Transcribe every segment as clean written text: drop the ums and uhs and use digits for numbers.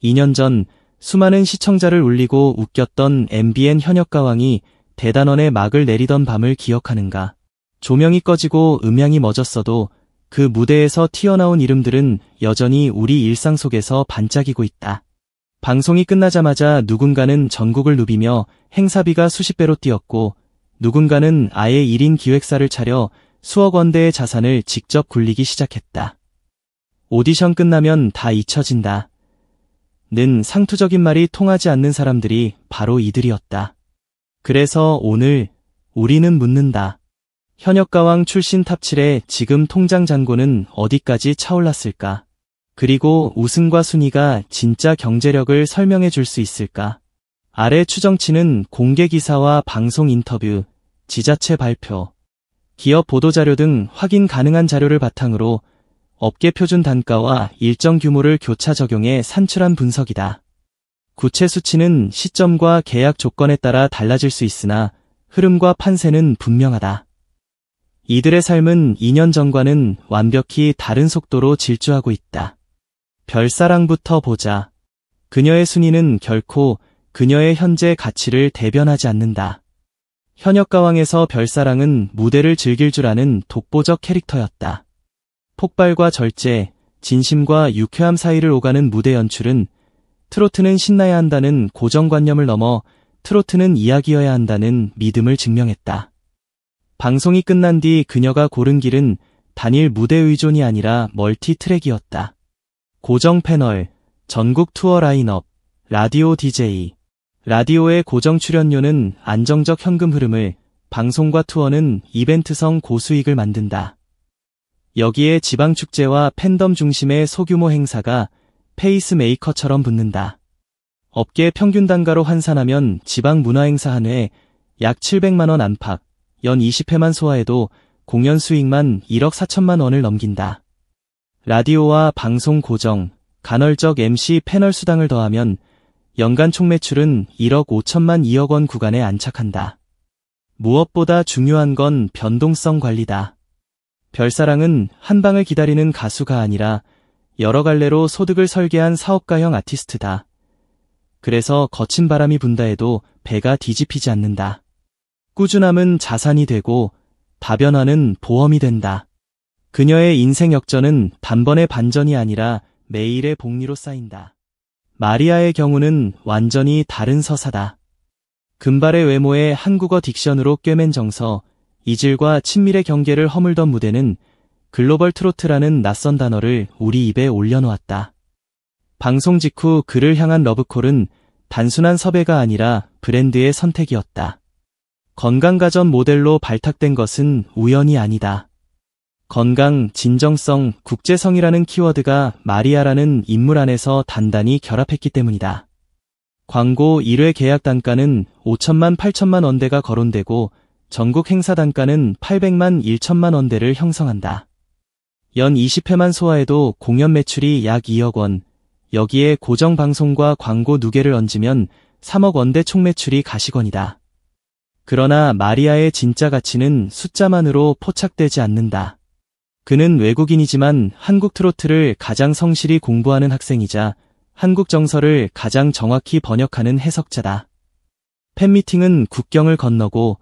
2년 전 수많은 시청자를 울리고 웃겼던 MBN 현역가왕이 대단원의 막을 내리던 밤을 기억하는가. 조명이 꺼지고 음향이 멎었어도 그 무대에서 튀어나온 이름들은 여전히 우리 일상 속에서 반짝이고 있다. 방송이 끝나자마자 누군가는 전국을 누비며 행사비가 수십 배로 뛰었고, 누군가는 아예 1인 기획사를 차려 수억 원대의 자산을 직접 굴리기 시작했다. 오디션 끝나면 다 잊혀진다. 는 상투적인 말이 통하지 않는 사람들이 바로 이들이었다. 그래서 오늘 우리는 묻는다. 현역가왕 출신 탑7의 지금 통장 잔고는 어디까지 차올랐을까? 그리고 우승과 순위가 진짜 경제력을 설명해 줄 수 있을까? 아래 추정치는 공개 기사와 방송 인터뷰, 지자체 발표, 기업 보도자료 등 확인 가능한 자료를 바탕으로 업계 표준 단가와 일정 규모를 교차 적용해 산출한 분석이다. 구체 수치는 시점과 계약 조건에 따라 달라질 수 있으나 흐름과 판세는 분명하다. 이들의 삶은 2년 전과는 완벽히 다른 속도로 질주하고 있다. 별사랑부터 보자. 그녀의 순위는 결코 그녀의 현재 가치를 대변하지 않는다. 현역가왕에서 별사랑은 무대를 즐길 줄 아는 독보적 캐릭터였다. 폭발과 절제, 진심과 유쾌함 사이를 오가는 무대 연출은 트로트는 신나야 한다는 고정관념을 넘어 트로트는 이야기여야 한다는 믿음을 증명했다. 방송이 끝난 뒤 그녀가 고른 길은 단일 무대 의존이 아니라 멀티트랙이었다. 고정 패널, 전국 투어 라인업, 라디오 DJ. 라디오의 고정 출연료는 안정적 현금 흐름을, 방송과 투어는 이벤트성 고수익을 만든다. 여기에 지방축제와 팬덤 중심의 소규모 행사가 페이스메이커처럼 붙는다. 업계 평균 단가로 환산하면 지방 문화행사 한 회 약 700만 원 안팎, 연 20회만 소화해도 공연 수익만 1억 4천만 원을 넘긴다. 라디오와 방송 고정, 간헐적 MC 패널 수당을 더하면 연간 총 매출은 1억 5천만 2억 원 구간에 안착한다. 무엇보다 중요한 건 변동성 관리다. 별사랑은 한 방을 기다리는 가수가 아니라 여러 갈래로 소득을 설계한 사업가형 아티스트다. 그래서 거친 바람이 분다 해도 배가 뒤집히지 않는다. 꾸준함은 자산이 되고 다변화는 보험이 된다. 그녀의 인생 역전은 단번의 반전이 아니라 매일의 복리로 쌓인다. 마리아의 경우는 완전히 다른 서사다. 금발의 외모에 한국어 딕션으로 꿰맨 정서, 이질과 친밀의 경계를 허물던 무대는 글로벌 트로트라는 낯선 단어를 우리 입에 올려놓았다. 방송 직후 그를 향한 러브콜은 단순한 섭외가 아니라 브랜드의 선택이었다. 건강가전 모델로 발탁된 것은 우연이 아니다. 건강, 진정성, 국제성이라는 키워드가 마리아라는 인물 안에서 단단히 결합했기 때문이다. 광고 1회 계약 단가는 5천만 8천만 원대가 거론되고 전국 행사 단가는 800만 1천만 원대를 형성한다. 연 20회만 소화해도 공연 매출이 약 2억 원, 여기에 고정 방송과 광고 누계를 얹으면 3억 원대 총 매출이 가시권이다. 그러나 마리아의 진짜 가치는 숫자만으로 포착되지 않는다. 그는 외국인이지만 한국 트로트를 가장 성실히 공부하는 학생이자 한국 정서를 가장 정확히 번역하는 해석자다. 팬미팅은 국경을 건너고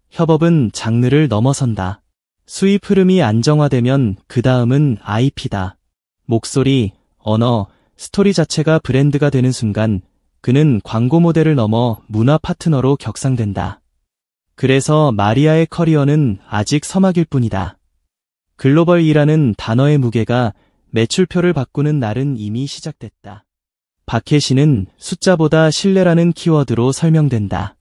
협업은 장르를 넘어선다. 수입 흐름이 안정화되면 그 다음은 IP다. 목소리, 언어, 스토리 자체가 브랜드가 되는 순간 그는 광고 모델을 넘어 문화 파트너로 격상된다. 그래서 마리아의 커리어는 아직 서막일 뿐이다. 글로벌이라는 단어의 무게가 매출표를 바꾸는 날은 이미 시작됐다. 박혜신은 숫자보다 신뢰라는 키워드로 설명된다.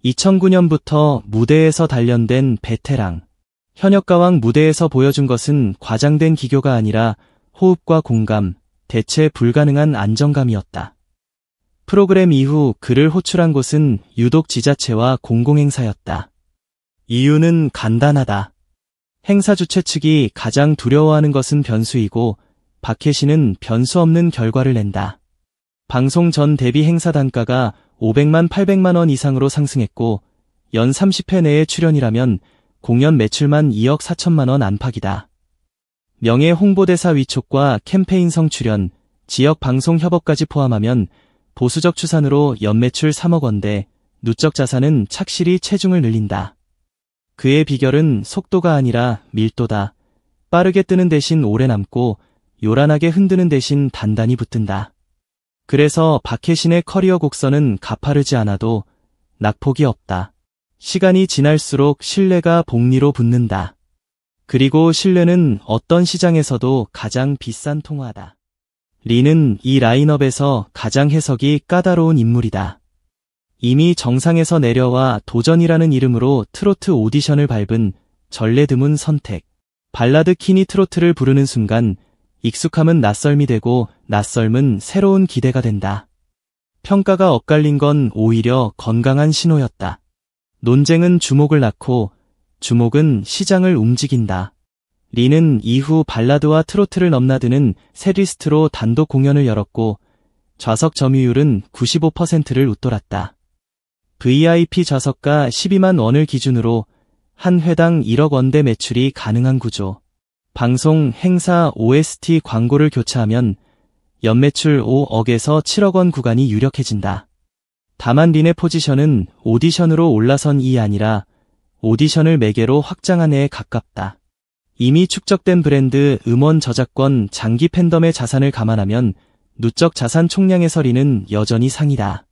2009년부터 무대에서 단련된 베테랑. 현역가왕 무대에서 보여준 것은 과장된 기교가 아니라 호흡과 공감, 대체 불가능한 안정감이었다. 프로그램 이후 그를 호출한 곳은 유독 지자체와 공공행사였다. 이유는 간단하다. 행사 주최 측이 가장 두려워하는 것은 변수이고 박혜신은 변수 없는 결과를 낸다. 방송 전 데뷔 행사 단가가 500만 800만 원 이상으로 상승했고 연 30회 내의 출연이라면 공연 매출만 2억 4천만 원 안팎이다. 명예 홍보대사 위촉과 캠페인성 출연, 지역 방송 협업까지 포함하면 보수적 추산으로 연매출 3억 원대, 누적 자산은 착실히 체중을 늘린다. 그의 비결은 속도가 아니라 밀도다. 빠르게 뜨는 대신 오래 남고 요란하게 흔드는 대신 단단히 붙든다. 그래서 박혜신의 커리어 곡선은 가파르지 않아도 낙폭이 없다. 시간이 지날수록 신뢰가 복리로 붙는다. 그리고 신뢰는 어떤 시장에서도 가장 비싼 통화다. 리는 이 라인업에서 가장 해석이 까다로운 인물이다. 이미 정상에서 내려와 도전이라는 이름으로 트로트 오디션을 밟은 전례 드문 선택. 발라드 퀸이 트로트를 부르는 순간 익숙함은 낯설미 되고 낯설음은 새로운 기대가 된다. 평가가 엇갈린 건 오히려 건강한 신호였다. 논쟁은 주목을 낳고 주목은 시장을 움직인다. 리는 이후 발라드와 트로트를 넘나드는 새 리스트로 단독 공연을 열었고 좌석 점유율은 95%를 웃돌았다. VIP 좌석가 12만 원을 기준으로 한 회당 1억 원대 매출이 가능한 구조. 방송, 행사, OST 광고를 교차하면 연매출 5억에서 7억 원 구간이 유력해진다. 다만 린의 포지션은 오디션으로 올라선 이 아니라 오디션을 매개로 확장한 애에 가깝다. 이미 축적된 브랜드, 음원 저작권, 장기 팬덤의 자산을 감안하면 누적 자산 총량에서 린은 여전히 상이다.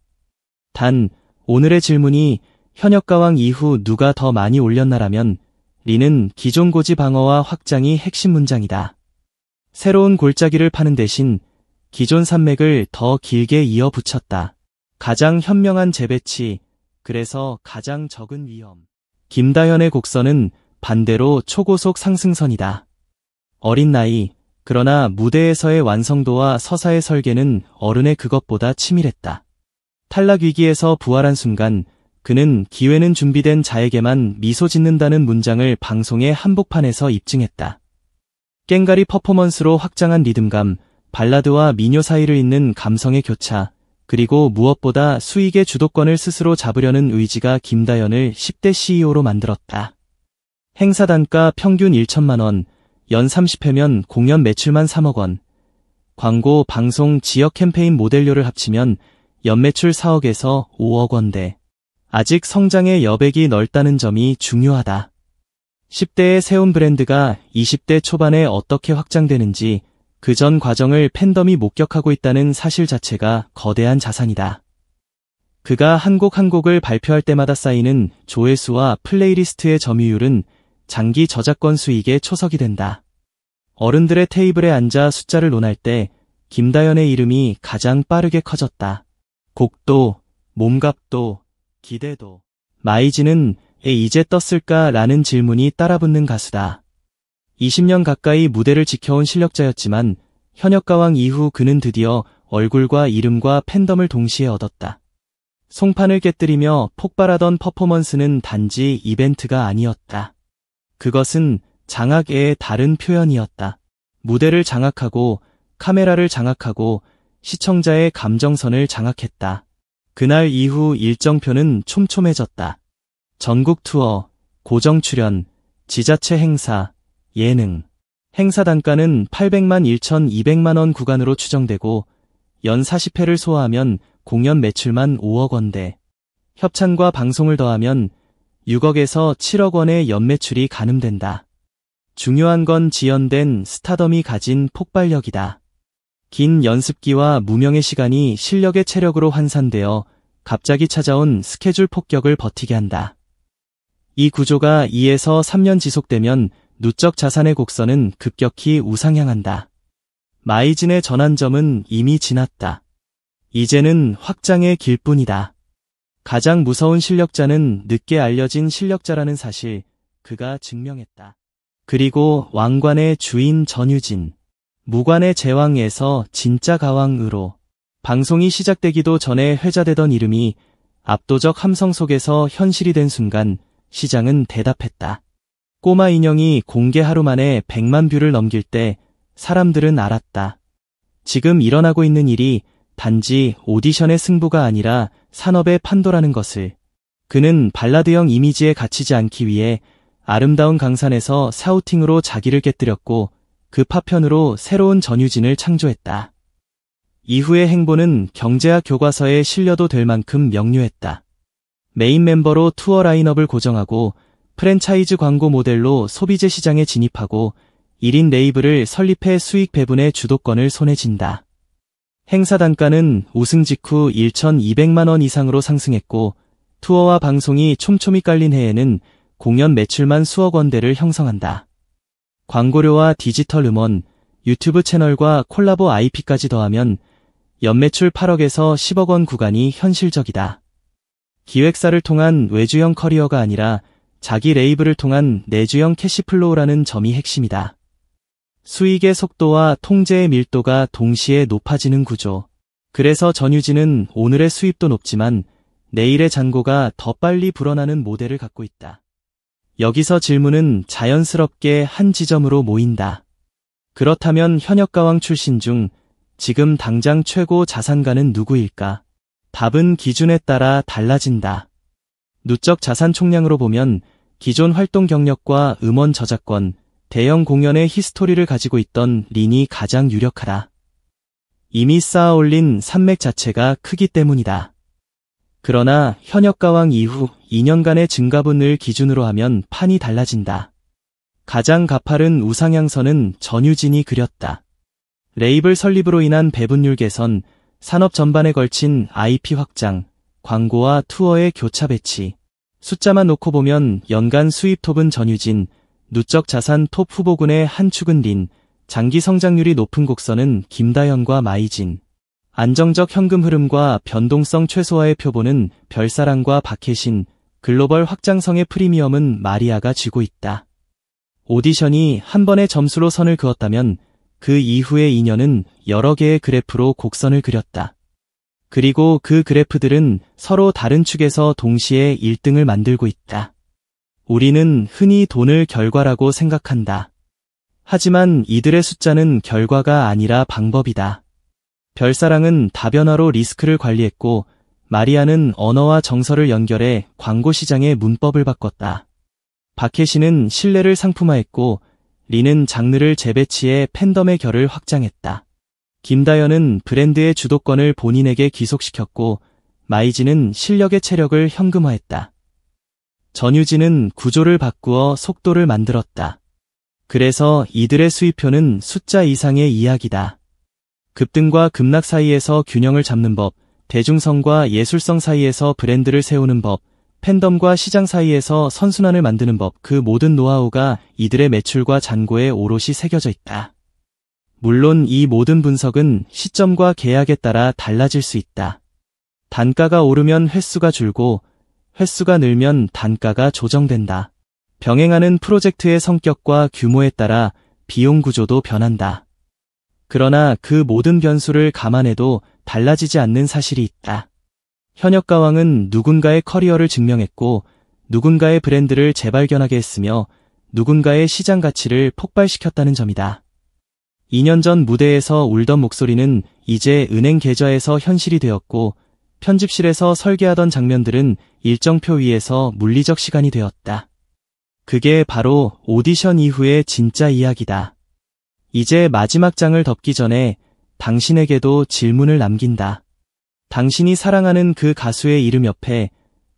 단, 오늘의 질문이 현역가왕 이후 누가 더 많이 올렸나라면 리는 기존 고지 방어와 확장이 핵심 문장이다. 새로운 골짜기를 파는 대신 기존 산맥을 더 길게 이어붙였다. 가장 현명한 재배치, 그래서 가장 적은 위험. 김다현의 곡선은 반대로 초고속 상승선이다. 어린 나이, 그러나 무대에서의 완성도와 서사의 설계는 어른의 그것보다 치밀했다. 탈락 위기에서 부활한 순간 그는 기회는 준비된 자에게만 미소 짓는다는 문장을 방송의 한복판에서 입증했다. 깽가리 퍼포먼스로 확장한 리듬감, 발라드와 민요 사이를 잇는 감성의 교차, 그리고 무엇보다 수익의 주도권을 스스로 잡으려는 의지가 김다현을 10대 CEO로 만들었다. 행사 단가 평균 1천만 원, 연 30회면 공연 매출만 3억 원, 광고, 방송, 지역 캠페인 모델료를 합치면 연매출 4억에서 5억 원대. 아직 성장의 여백이 넓다는 점이 중요하다. 10대에 세운 브랜드가 20대 초반에 어떻게 확장되는지 그 전 과정을 팬덤이 목격하고 있다는 사실 자체가 거대한 자산이다. 그가 한 곡 한 곡을 발표할 때마다 쌓이는 조회수와 플레이리스트의 점유율은 장기 저작권 수익의 초석이 된다. 어른들의 테이블에 앉아 숫자를 논할 때 김다현의 이름이 가장 빠르게 커졌다. 곡도, 몸값도, 기대도. 마이지는 이제 떴을까 라는 질문이 따라붙는 가수다. 20년 가까이 무대를 지켜온 실력자였지만 현역가왕 이후 그는 드디어 얼굴과 이름과 팬덤을 동시에 얻었다. 송판을 깨뜨리며 폭발하던 퍼포먼스는 단지 이벤트가 아니었다. 그것은 장악의 다른 표현이었다. 무대를 장악하고 카메라를 장악하고 시청자의 감정선을 장악했다. 그날 이후 일정표는 촘촘해졌다. 전국 투어, 고정 출연, 지자체 행사, 예능. 행사 단가는 800만 1,200만 원 구간으로 추정되고 연 40회를 소화하면 공연 매출만 5억 원대. 협찬과 방송을 더하면 6억에서 7억 원의 연매출이 가늠된다. 중요한 건 지연된 스타덤이 가진 폭발력이다. 긴 연습기와 무명의 시간이 실력의 체력으로 환산되어 갑자기 찾아온 스케줄 폭격을 버티게 한다. 이 구조가 2에서 3년 지속되면 누적 자산의 곡선은 급격히 우상향한다. 마이진의 전환점은 이미 지났다. 이제는 확장의 길뿐이다. 가장 무서운 실력자는 늦게 알려진 실력자라는 사실, 그가 증명했다. 그리고 왕관의 주인 전유진. 무관의 제왕에서 진짜 가왕으로. 방송이 시작되기도 전에 회자되던 이름이 압도적 함성 속에서 현실이 된 순간 시장은 대답했다. 꼬마 인형이 공개 하루 만에 100만 뷰를 넘길 때 사람들은 알았다. 지금 일어나고 있는 일이 단지 오디션의 승부가 아니라 산업의 판도라는 것을. 그는 발라드형 이미지에 갇히지 않기 위해 아름다운 강산에서 샤우팅으로 자기를 깨뜨렸고 그 파편으로 새로운 전유진을 창조했다. 이후의 행보는 경제학 교과서에 실려도 될 만큼 명료했다. 메인 멤버로 투어 라인업을 고정하고 프랜차이즈 광고 모델로 소비재 시장에 진입하고 1인 레이블을 설립해 수익 배분의 주도권을 손에 쥔다. 행사 단가는 우승 직후 1,200만 원 이상으로 상승했고 투어와 방송이 촘촘히 깔린 해에는 공연 매출만 수억 원대를 형성한다. 광고료와 디지털 음원, 유튜브 채널과 콜라보 IP까지 더하면 연매출 8억에서 10억 원 구간이 현실적이다. 기획사를 통한 외주형 커리어가 아니라 자기 레이블을 통한 내주형 캐시플로우라는 점이 핵심이다. 수익의 속도와 통제의 밀도가 동시에 높아지는 구조. 그래서 전유진은 오늘의 수입도 높지만 내일의 잔고가 더 빨리 불어나는 모델을 갖고 있다. 여기서 질문은 자연스럽게 한 지점으로 모인다. 그렇다면 현역가왕 출신 중 지금 당장 최고 자산가는 누구일까? 답은 기준에 따라 달라진다. 누적 자산 총량으로 보면 기존 활동 경력과 음원 저작권, 대형 공연의 히스토리를 가지고 있던 린이 가장 유력하다. 이미 쌓아 올린 산맥 자체가 크기 때문이다. 그러나 현역가왕 이후 2년간의 증가분을 기준으로 하면 판이 달라진다. 가장 가파른 우상향선은 전유진이 그렸다. 레이블 설립으로 인한 배분율 개선, 산업 전반에 걸친 IP 확장, 광고와 투어의 교차 배치. 숫자만 놓고 보면 연간 수입 톱은 전유진, 누적 자산 톱 후보군의 한 축은 린, 장기 성장률이 높은 곡선은 김다현과 마이진, 안정적 현금 흐름과 변동성 최소화의 표본은 별사랑과 박혜신, 글로벌 확장성의 프리미엄은 마리아가 쥐고 있다. 오디션이 한 번의 점수로 선을 그었다면 그 이후의 2년은 여러 개의 그래프로 곡선을 그렸다. 그리고 그 그래프들은 서로 다른 축에서 동시에 1등을 만들고 있다. 우리는 흔히 돈을 결과라고 생각한다. 하지만 이들의 숫자는 결과가 아니라 방법이다. 별사랑은 다변화로 리스크를 관리했고 마리아는 언어와 정서를 연결해 광고 시장의 문법을 바꿨다. 박혜신은 신뢰를 상품화했고 리는 장르를 재배치해 팬덤의 결을 확장했다. 김다현은 브랜드의 주도권을 본인에게 귀속시켰고 마이진은 실력의 체력을 현금화했다. 전유진은 구조를 바꾸어 속도를 만들었다. 그래서 이들의 수입표는 숫자 이상의 이야기다. 급등과 급락 사이에서 균형을 잡는 법, 대중성과 예술성 사이에서 브랜드를 세우는 법, 팬덤과 시장 사이에서 선순환을 만드는 법, 그 모든 노하우가 이들의 매출과 잔고에 오롯이 새겨져 있다. 물론 이 모든 분석은 시점과 계약에 따라 달라질 수 있다. 단가가 오르면 횟수가 줄고 횟수가 늘면 단가가 조정된다. 병행하는 프로젝트의 성격과 규모에 따라 비용 구조도 변한다. 그러나 그 모든 변수를 감안해도 달라지지 않는 사실이 있다. 현역가왕은 누군가의 커리어를 증명했고 누군가의 브랜드를 재발견하게 했으며 누군가의 시장 가치를 폭발시켰다는 점이다. 2년 전 무대에서 울던 목소리는 이제 은행 계좌에서 현실이 되었고 편집실에서 설계하던 장면들은 일정표 위에서 물리적 시간이 되었다. 그게 바로 오디션 이후의 진짜 이야기다. 이제 마지막 장을 덮기 전에 당신에게도 질문을 남긴다. 당신이 사랑하는 그 가수의 이름 옆에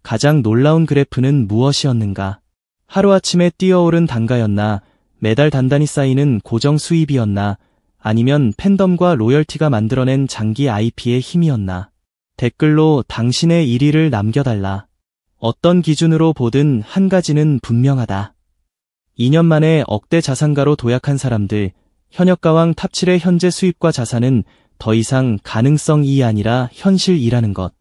가장 놀라운 그래프는 무엇이었는가? 하루아침에 뛰어오른 단가였나? 매달 단단히 쌓이는 고정 수입이었나? 아니면 팬덤과 로열티가 만들어낸 장기 IP의 힘이었나? 댓글로 당신의 1위를 남겨달라. 어떤 기준으로 보든 한 가지는 분명하다. 2년 만에 억대 자산가로 도약한 사람들, 현역가왕 탑 7의 현재 수입과 자산은 더 이상 가능성이 아니라 현실이라는 것.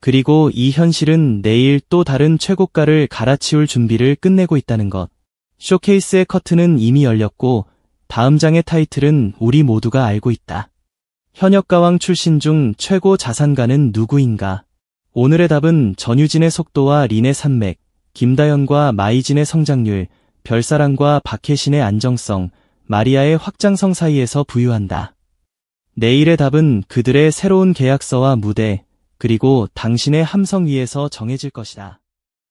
그리고 이 현실은 내일 또 다른 최고가를 갈아치울 준비를 끝내고 있다는 것. 쇼케이스의 커튼은 이미 열렸고 다음 장의 타이틀은 우리 모두가 알고 있다. 현역가왕 출신 중 최고 자산가는 누구인가? 오늘의 답은 전유진의 속도와 린의 산맥, 김다현과 마이진의 성장률, 별사랑과 박혜신의 안정성, 마리아의 확장성 사이에서 부유한다. 내일의 답은 그들의 새로운 계약서와 무대, 그리고 당신의 함성 위에서 정해질 것이다.